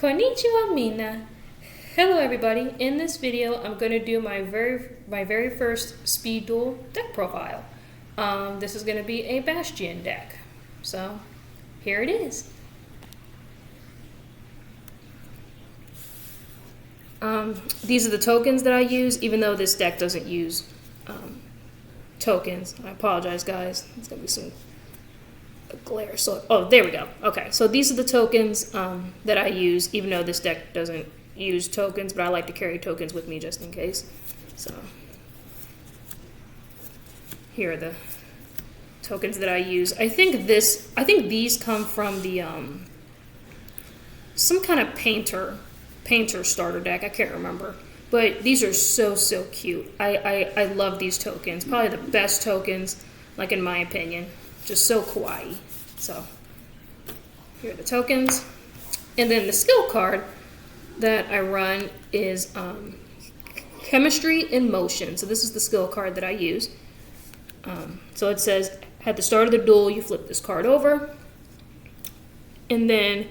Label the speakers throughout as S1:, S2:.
S1: Konnichiwa mina. Hello everybody. In this video, I'm going to do my very first speed duel deck profile. This is going to be a Bastion deck. So, here it is. These are the tokens that I use, even though this deck doesn't use tokens. I apologize, guys. It's going to be a glare. So, oh, there we go. Okay, so these are the tokens that I use, even though this deck doesn't use tokens, but I like to carry tokens with me just in case. So, here are the tokens that I use. I think these come from the some kind of painter starter deck. I can't remember, but these are so cute. I love these tokens. Probably the best tokens, like in my opinion. Just so kawaii. So here are the tokens, and then the skill card that I run is Chemistry in Motion. So this is the skill card that I use. So it says at the start of the duel, you flip this card over, and then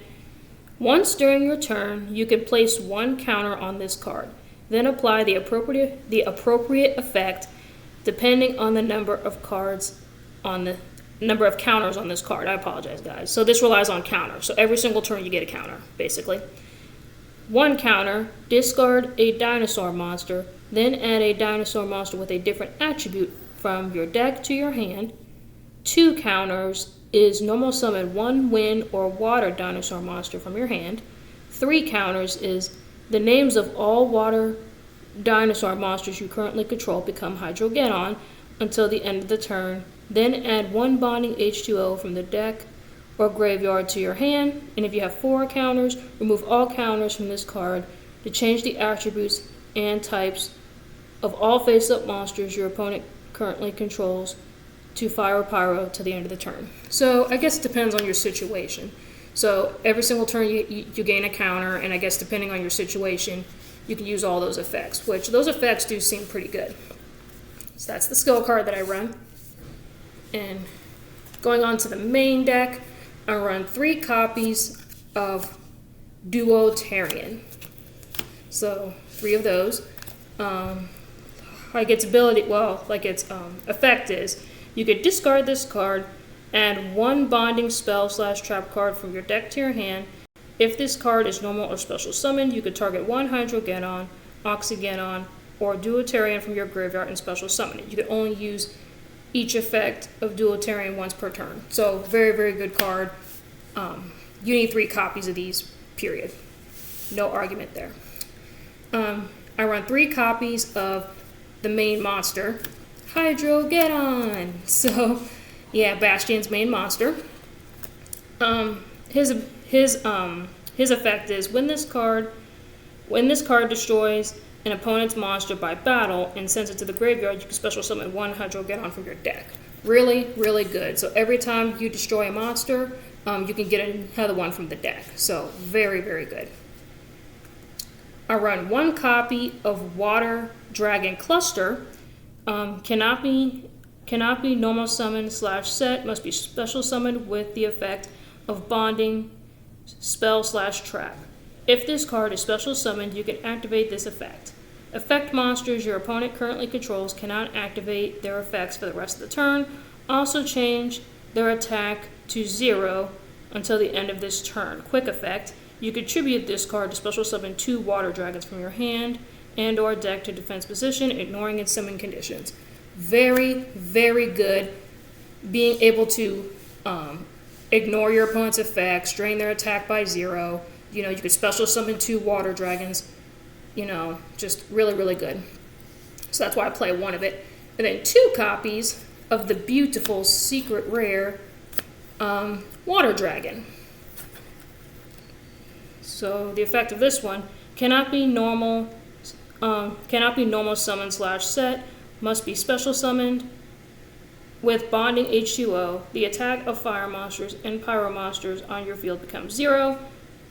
S1: once during your turn, you can place one counter on this card. Then apply the appropriate effect depending on the number of counters on this card. I apologize, guys. So this relies on counter. So every single turn you get a counter, basically. One counter, discard a dinosaur monster, then add a dinosaur monster with a different attribute from your deck to your hand. Two counters is normal summon one wind or water dinosaur monster from your hand. Three counters is the names of all water dinosaur monsters you currently control become Hydrogeddon until the end of the turn. Then add one bonding H2O from the deck or graveyard to your hand. And if you have four counters, remove all counters from this card to change the attributes and types of all face-up monsters your opponent currently controls to fire pyro to the end of the turn. So I guess it depends on your situation. So every single turn you gain a counter, and I guess depending on your situation, you can use all those effects, which those effects do seem pretty good. So that's the skill card that I run. And going on to the main deck, I run 3 copies of Duel. So 3 of those. Its effect is, you could discard this card, add one bonding spell/trap card from your deck to your hand. If this card is normal or special summoned, you could target one Hydrogeddon, Oxygeddon, or Duel from your graveyard and special summon it. You could only use each effect of Duel once per turn. So very good card. You need 3 copies of these, period. No argument there. I run 3 copies of the main monster, Hydrogeddon. So, yeah, Bastion's main monster. His effect is when this card destroys an opponent's monster by battle and sends it to the graveyard, you can special summon one Hydrogeddon from your deck. Really good. So every time you destroy a monster, you can get another one from the deck. So very good. I run 1 copy of Water Dragon Cluster. Cannot be normal summon/set. Must be special summoned with the effect of bonding spell/trap. If this card is special summoned, you can activate this effect. Effect monsters your opponent currently controls cannot activate their effects for the rest of the turn. Also change their attack to 0 until the end of this turn. Quick effect. You contribute this card to special summon 2 water dragons from your hand and or deck to defense position, ignoring its summon conditions. Very good. Being able to ignore your opponent's effects, drain their attack by 0. You could special summon 2 water dragons. Just really good. So that's why I play 1 of it. And then 2 copies of the beautiful secret rare Water Dragon. So the effect of this one cannot be normal summon/set. Must be special summoned with bonding H2O. The attack of fire monsters and pyro monsters on your field becomes 0.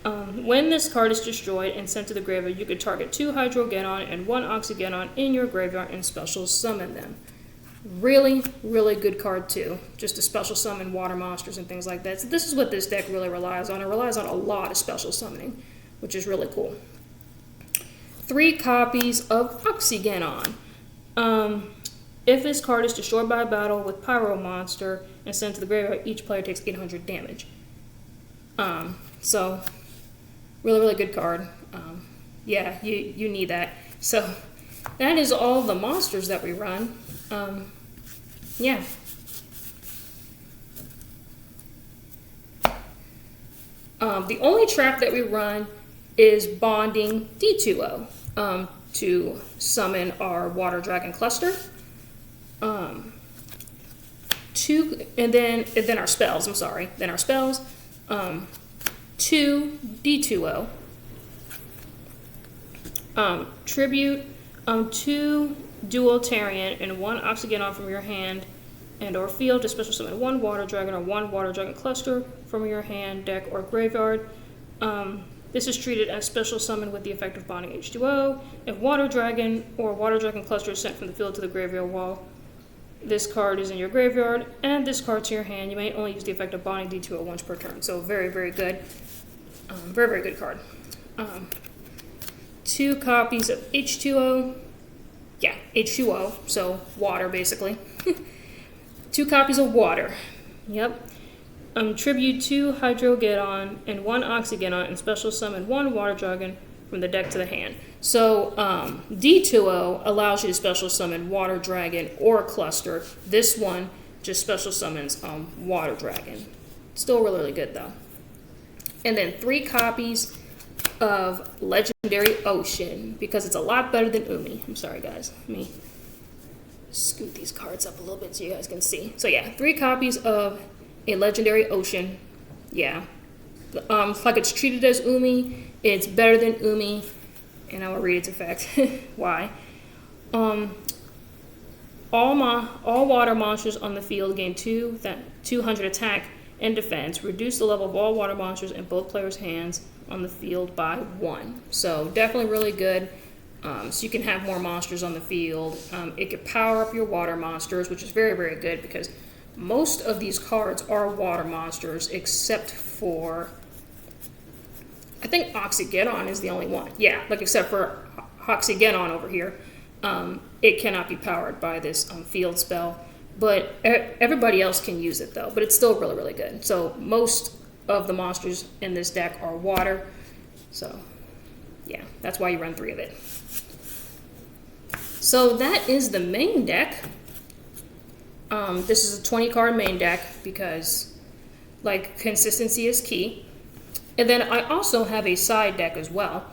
S1: When this card is destroyed and sent to the graveyard, you could target 2 Hydrogeddon and 1 Oxygeddon in your graveyard and special summon them. Really good card too, just to special summon water monsters and things like that. So this is what this deck really relies on. It relies on a lot of special summoning. which is really cool. 3 copies of Oxygeddon. If this card is destroyed by a battle with Pyro Monster and sent to the graveyard, each player takes 800 damage. So, really, really good card. Yeah, you need that. So, that is all the monsters that we run. Yeah. The only trap that we run is bonding D2O to summon our Water Dragon cluster. And then our spells. I'm sorry. Then our spells. 2 D2O. Tribute 2 Duel Tarian and 1 Oxygeddon from your hand and or field to special summon 1 Water Dragon or 1 Water Dragon cluster from your hand, deck, or graveyard. This is treated as special summon with the effect of bonding H2O. If Water Dragon or Water Dragon cluster is sent from the field to the graveyard while this card is in your graveyard, and this card to your hand, you may only use the effect of bonding D2O once per turn. So very, very good. Very, very good card. 2 copies of H2O. Yeah, H2O, so water basically. 2 copies of water. Yep. Tribute 2 Hydrogeddon and 1 Oxygeddon and special summon 1 Water Dragon from the deck to the hand. So D2O allows you to special summon Water Dragon or Cluster. This one just special summons Water Dragon. Still really, really good though. And then 3 copies of Legendary Ocean because it's a lot better than Umi. I'm sorry guys, let me scoot these cards up a little bit so you guys can see. So yeah, 3 copies of a Legendary Ocean. Yeah. Like it's treated as Umi. It's better than Umi. And I will read its effect. Why? All water monsters on the field gain 200 attack and defense. Reduce the level of all water monsters in both players' hands on the field by 1. So definitely really good. So you can have more monsters on the field. It could power up your water monsters, which is very, very good because most of these cards are water monsters except for, I think Oxygeddon is the only one. Yeah, like except for Oxygeddon over here. It cannot be powered by this field spell. But everybody else can use it though. But it's still really, really good. So most of the monsters in this deck are water. So yeah, that's why you run 3 of it. So that is the main deck. This is a 20 card main deck because like consistency is key. And then I also have a side deck as well,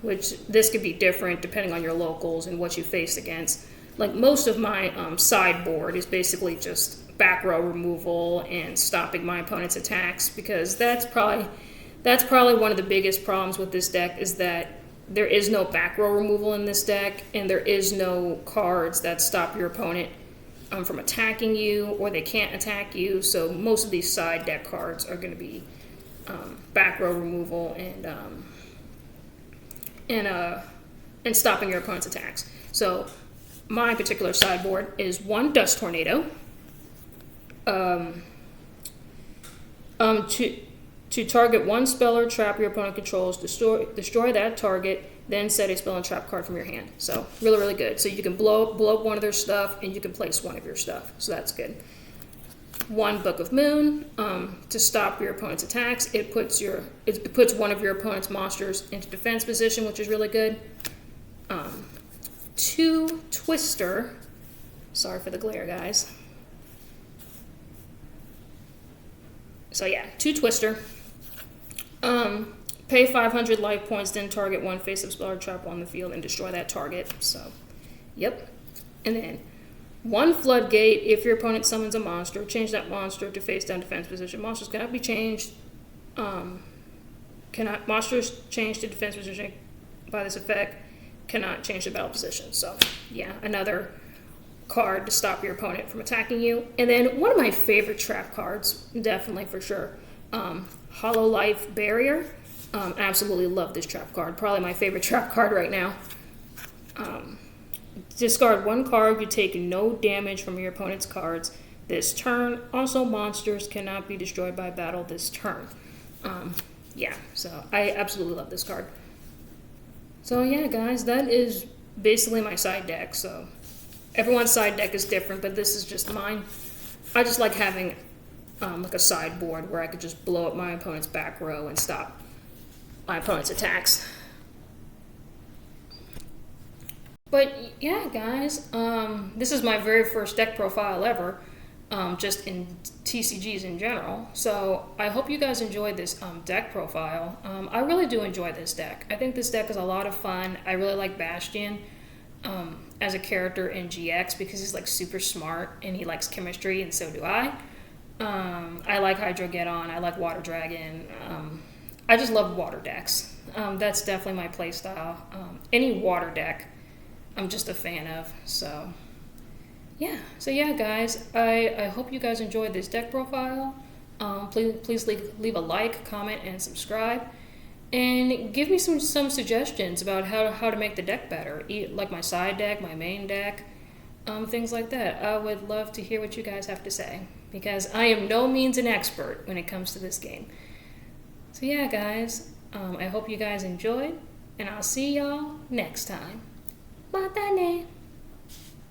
S1: which this could be different depending on your locals and what you face against. Like most of my sideboard is basically just back row removal and stopping my opponent's attacks because that's probably one of the biggest problems with this deck is that there is no back row removal in this deck and there is no cards that stop your opponent from attacking you or they can't attack you. So most of these side deck cards are going to be back row removal and stopping your opponent's attacks. So my particular sideboard is 1 Dust Tornado. To target 1 spell or trap your opponent controls, destroy that target, then set a spell and trap card from your hand. So really, really good. So you can blow up one of their stuff and you can place one of your stuff. So that's good. 1 Book of Moon to stop your opponent's attacks. It puts one of your opponent's monsters into defense position, which is really good. 2 Twister. Sorry for the glare, guys. So yeah, 2 Twister. Pay 500 life points, then target 1 face-up spell or trap on the field and destroy that target. So, yep. And then 1 Floodgate. If your opponent summons a monster, change that monster to face-down defense position. Monsters cannot be changed. Monsters changed to defense position by this effect cannot change the battle position. So, yeah, another card to stop your opponent from attacking you. And then one of my favorite trap cards, definitely for sure, Hollow Life Barrier. Absolutely love this trap card. Probably my favorite trap card right now. Discard 1 card. You take no damage from your opponent's cards this turn. Also, monsters cannot be destroyed by battle this turn. yeah, so I absolutely love this card. So yeah, guys, that is basically my side deck. So everyone's side deck is different, but this is just mine. I just like having like a sideboard where I could just blow up my opponent's back row and stop my opponent's attacks. But yeah, guys, this is my very first deck profile ever, just in TCGs in general. So I hope you guys enjoyed this deck profile. I really do enjoy this deck. I think this deck is a lot of fun. I really like Bastion as a character in GX because he's like super smart and he likes chemistry, and so do I. I like Hydrogeddon. I like Water Dragon. I just love water decks. That's definitely my play style. Any water deck, I'm just a fan of. So yeah, guys. I hope you guys enjoyed this deck profile. Please leave a like, comment, and subscribe. And give me some suggestions about how to make the deck better, like my side deck, my main deck, things like that. I would love to hear what you guys have to say, because I am no means an expert when it comes to this game. So yeah, guys, I hope you guys enjoyed, and I'll see y'all next time. Matane!